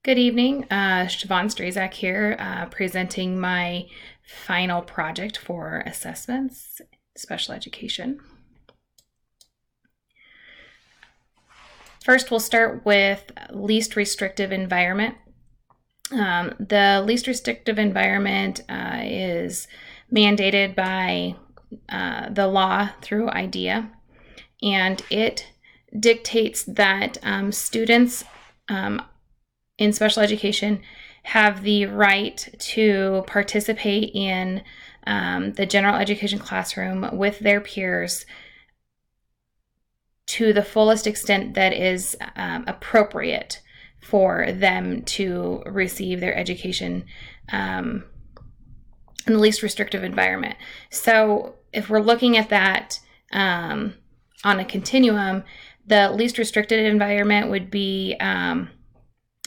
Good evening. Siobhan Strazak here, presenting my final project for assessments, special education. First, we'll start with least restrictive environment. The least restrictive environment is mandated by the law through IDEA, and it dictates that students in special education have the right to participate in the general education classroom with their peers to the fullest extent that is appropriate for them to receive their education in the least restrictive environment. So if we're looking at that on a continuum, the least restricted environment would be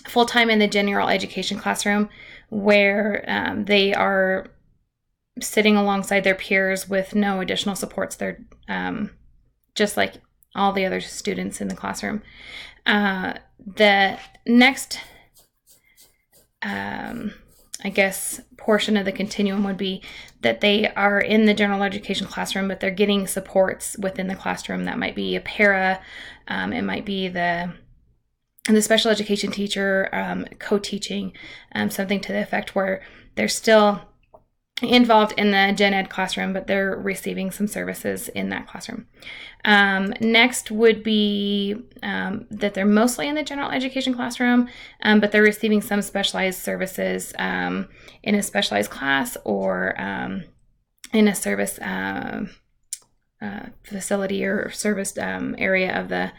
full-time in the general education classroom, where they are sitting alongside their peers with no additional supports. They're just like all the other students in the classroom. The next, portion of the continuum would be that they are in the general education classroom, but they're getting supports within the classroom. That might be a para, it might be the special education teacher co-teaching, something to the effect where they're still involved in the gen ed classroom, but they're receiving some services in that classroom. Next would be that they're mostly in the general education classroom, but they're receiving some specialized services in a specialized class or in a service facility or service area of the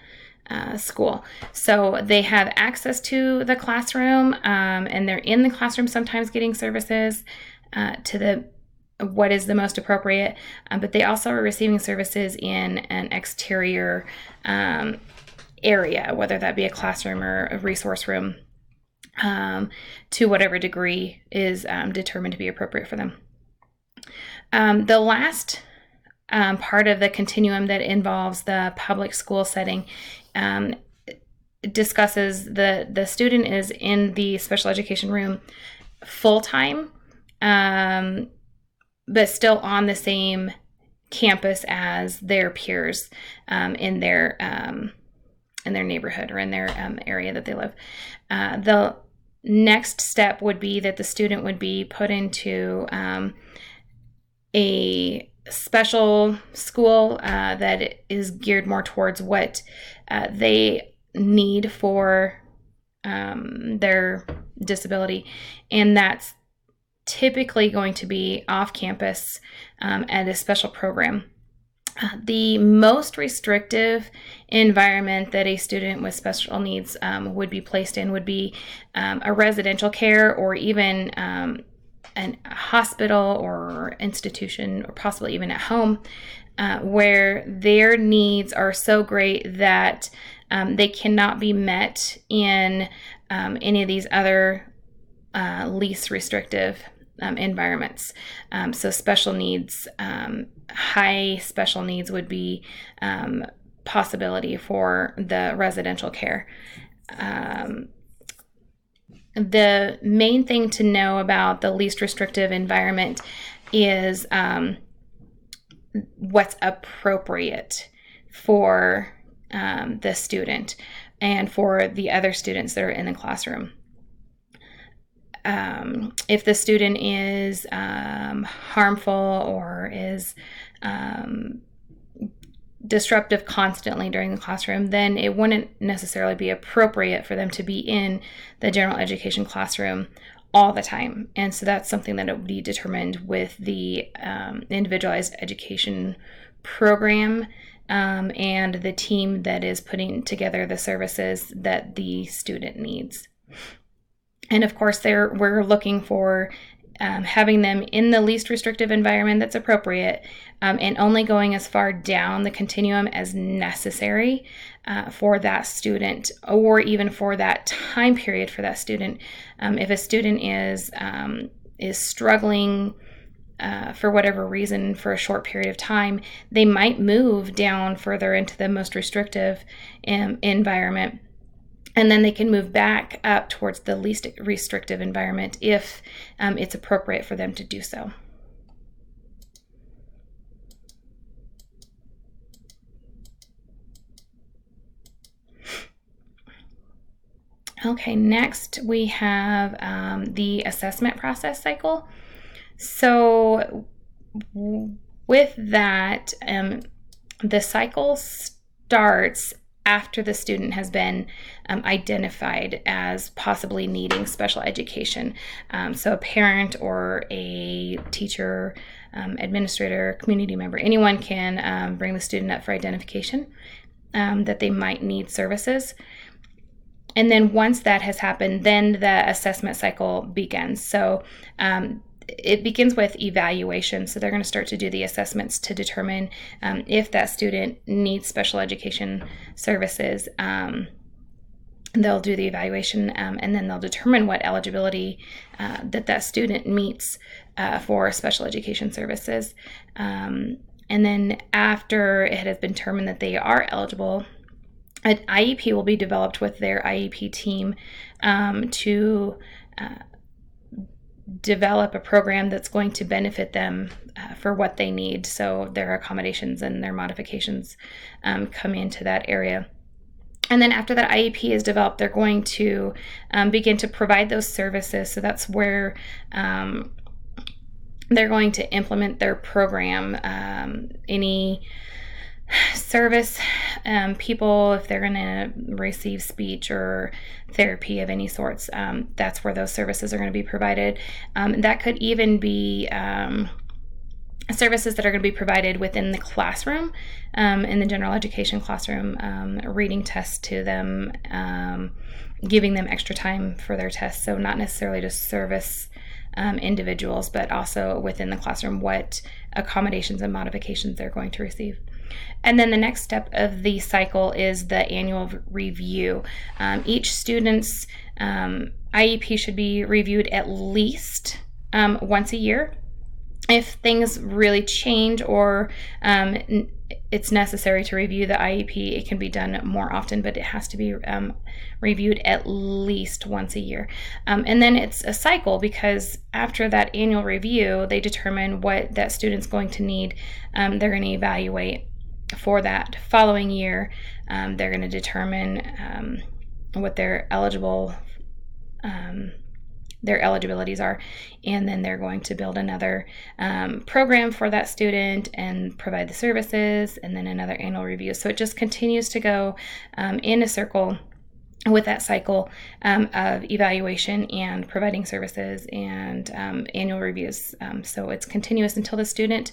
school. So they have access to the classroom, and they're in the classroom sometimes getting services to the what is the most appropriate, but they also are receiving services in an exterior area, whether that be a classroom or a resource room, to whatever degree is determined to be appropriate for them. The last part of the continuum that involves the public school setting discusses the student is in the special education room full-time, but still on the same campus as their peers in their neighborhood or in their area that they live. The next step would be that the student would be put into a special school that is geared more towards what they need for their disability, and that's typically going to be off campus at a special program. The most restrictive environment that a student with special needs would be placed in would be a residential care, or even a hospital or institution, or possibly even at home, where their needs are so great that they cannot be met in any of these other least restrictive environments. So special needs, high special needs would be possibility for the residential care. The main thing to know about the least restrictive environment is what's appropriate for the student and for the other students that are in the classroom. If the student is harmful or is disruptive constantly during the classroom, then it wouldn't necessarily be appropriate for them to be in the general education classroom all the time. And so that's something that would be determined with the individualized education program and the team that is putting together the services that the student needs. And of course, we're looking for having them in the least restrictive environment that's appropriate, and only going as far down the continuum as necessary for that student, or even for that time period for that student. If a student is struggling for whatever reason for a short period of time, they might move down further into the most restrictive environment. And then they can move back up towards the least restrictive environment if it's appropriate for them to do so. Okay, next we have the assessment process cycle. So with that, the cycle starts after the student has been identified as possibly needing special education. So a parent or a teacher, administrator, community member, anyone can bring the student up for identification that they might need services. And then once that has happened, then the assessment cycle begins. So it begins with evaluation. So they're going to start to do the assessments to determine if that student needs special education services. They'll do the evaluation and then they'll determine what eligibility that student meets for special education services. And then after it has been determined that they are eligible, an IEP will be developed with their IEP team to develop a program that's going to benefit them for what they need. So their accommodations and their modifications come into that area. And then after that IEP is developed, they're going to begin to provide those services. So that's where they're going to implement their program. Any service people, if they're going to receive speech or therapy of any sorts, that's where those services are going to be provided. That could even be services that are going to be provided within the classroom, in the general education classroom, reading tests to them, giving them extra time for their tests. So not necessarily to service individuals, but also within the classroom, what accommodations and modifications they're going to receive. And then the next step of the cycle is the annual review. Each student's IEP should be reviewed at least once a year. If things really change or it's necessary to review the IEP, it can be done more often, but it has to be reviewed at least once a year. And then it's a cycle, because after that annual review, they determine what that student's going to need. They're going to evaluate for that following year. They're going to determine what their eligibilities are, and then they're going to build another program for that student and provide the services, and then another annual review. So it just continues to go in a circle with that cycle of evaluation and providing services and annual reviews. So it's continuous until the student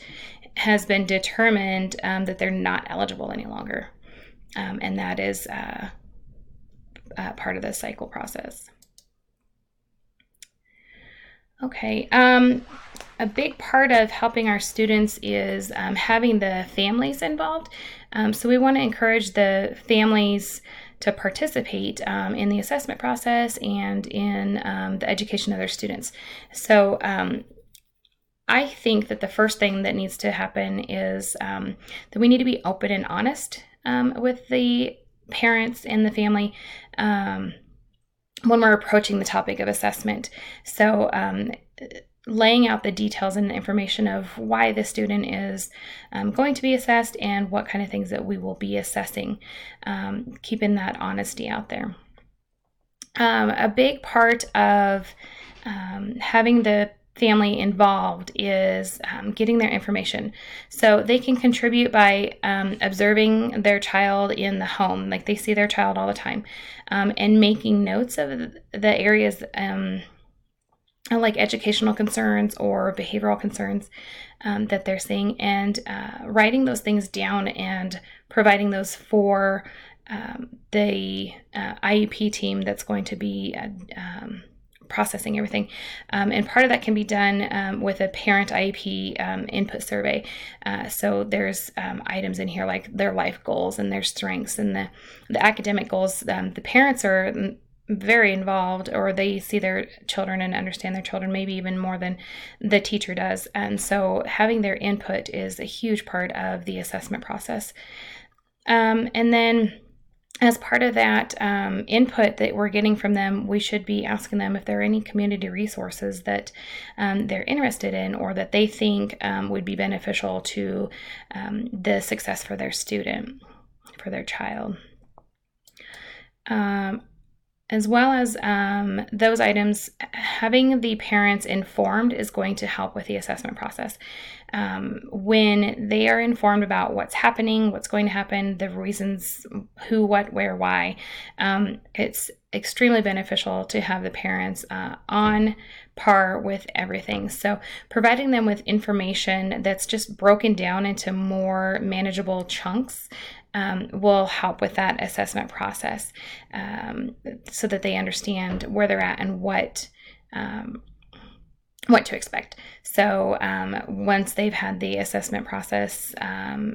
has been determined that they're not eligible any longer. And that is part of the cycle process. Okay, a big part of helping our students is having the families involved. So we want to encourage the families to participate in the assessment process and in the education of their students. So I think that the first thing that needs to happen is that we need to be open and honest with the parents and the family when we're approaching the topic of assessment. So laying out the details and the information of why the student is going to be assessed and what kind of things that we will be assessing, keeping that honesty out there. A big part of having the family involved is getting their information. So they can contribute by observing their child in the home, like they see their child all the time, and making notes of the areas like educational concerns or behavioral concerns that they're seeing, and writing those things down and providing those for the IEP team that's going to be processing everything. And part of that can be done with a parent IEP input survey. So there's items in here like their life goals and their strengths and the academic goals. The parents are very involved, or they see their children and understand their children maybe even more than the teacher does. And so having their input is a huge part of the assessment process. And then as part of that input that we're getting from them, we should be asking them if there are any community resources that they're interested in or that they think would be beneficial to the success for their student, for their child. As well as those items, having the parents informed is going to help with the assessment process. When they are informed about what's happening, what's going to happen, the reasons, who, what, where, why, it's extremely beneficial to have the parents on par with everything. So providing them with information that's just broken down into more manageable chunks will help with that assessment process, so that they understand where they're at and what to expect. So once they've had the assessment process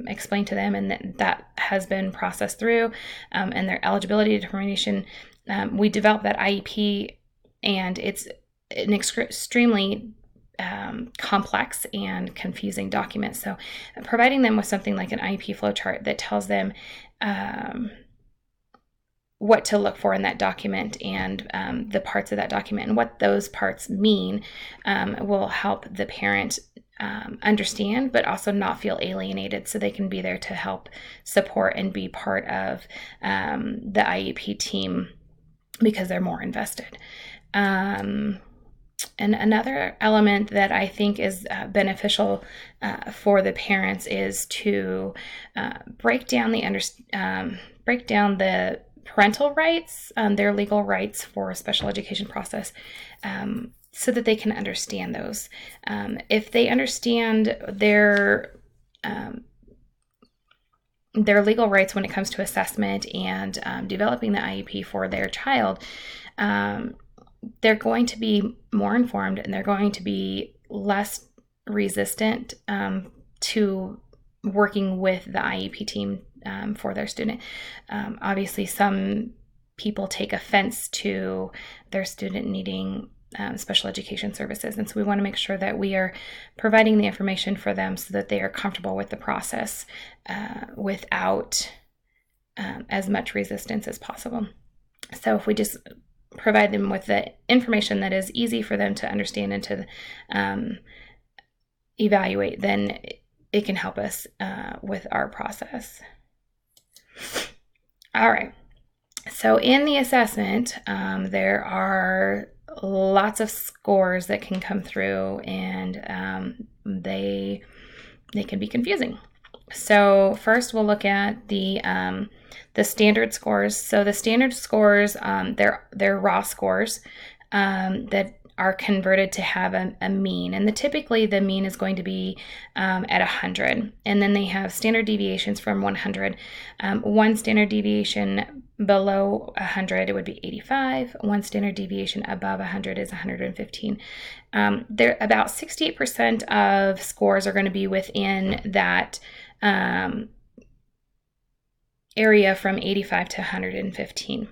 explained to them and that has been processed through, and their eligibility determination, we develop that IEP, and it's an extremely complex and confusing document. So providing them with something like an IEP flowchart that tells them what to look for in that document and the parts of that document and what those parts mean will help the parent understand, but also not feel alienated, so they can be there to help support and be part of the IEP team because they're more invested. And another element that I think is beneficial for the parents is to break down the parental rights, their legal rights for a special education process, so that they can understand those. If they understand their legal rights when it comes to assessment and developing the IEP for their child, they're going to be more informed and they're going to be less resistant to working with the IEP team for their student. Obviously, some people take offense to their student needing special education services, and so we want to make sure that we are providing the information for them so that they are comfortable with the process without as much resistance as possible. So if we just provide them with the information that is easy for them to understand and to evaluate, then it can help us with our process. All right. So in the assessment, there are lots of scores that can come through, and they can be confusing. So first, we'll look at the standard scores. So the standard scores, they're raw scores that are converted to have a mean, and typically the mean is going to be at 100, and then they have standard deviations from 100. One standard deviation below 100, it would be 85. One standard deviation above 100 is 115. There, about 68% of scores are going to be within that area from 85 to 115.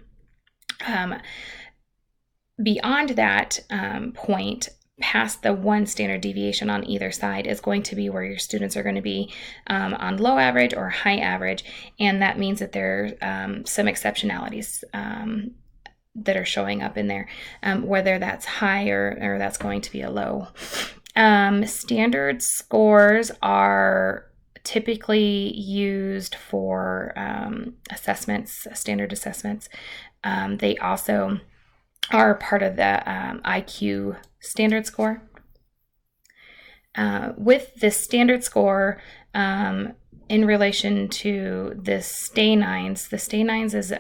Beyond that point, past the one standard deviation on either side, is going to be where your students are going to be on low average or high average, and that means that there are some exceptionalities that are showing up in there, whether that's high or that's going to be a low. Standard scores are typically used for assessments, standard assessments. They also are part of the IQ standard score. With the standard score, in relation to the STAY 9s, the STAY 9s is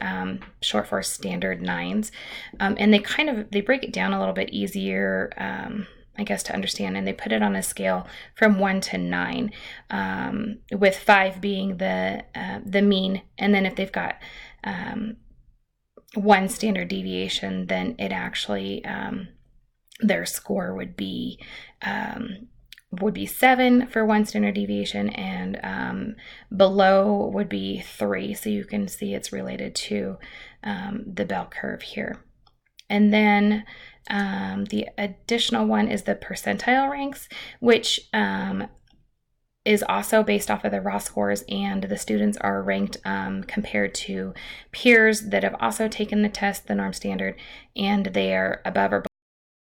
short for standard 9s, and they break it down a little bit easier, I guess, to understand, and they put it on a scale from 1 to 9, with 5 being the mean, and then if they've got one standard deviation, then it actually their score would be 7 for one standard deviation, and below would be 3. So you can see it's related to the bell curve here. And then the additional one is the percentile ranks, which is also based off of the raw scores, and the students are ranked compared to peers that have also taken the test, the norm standard, and they are above or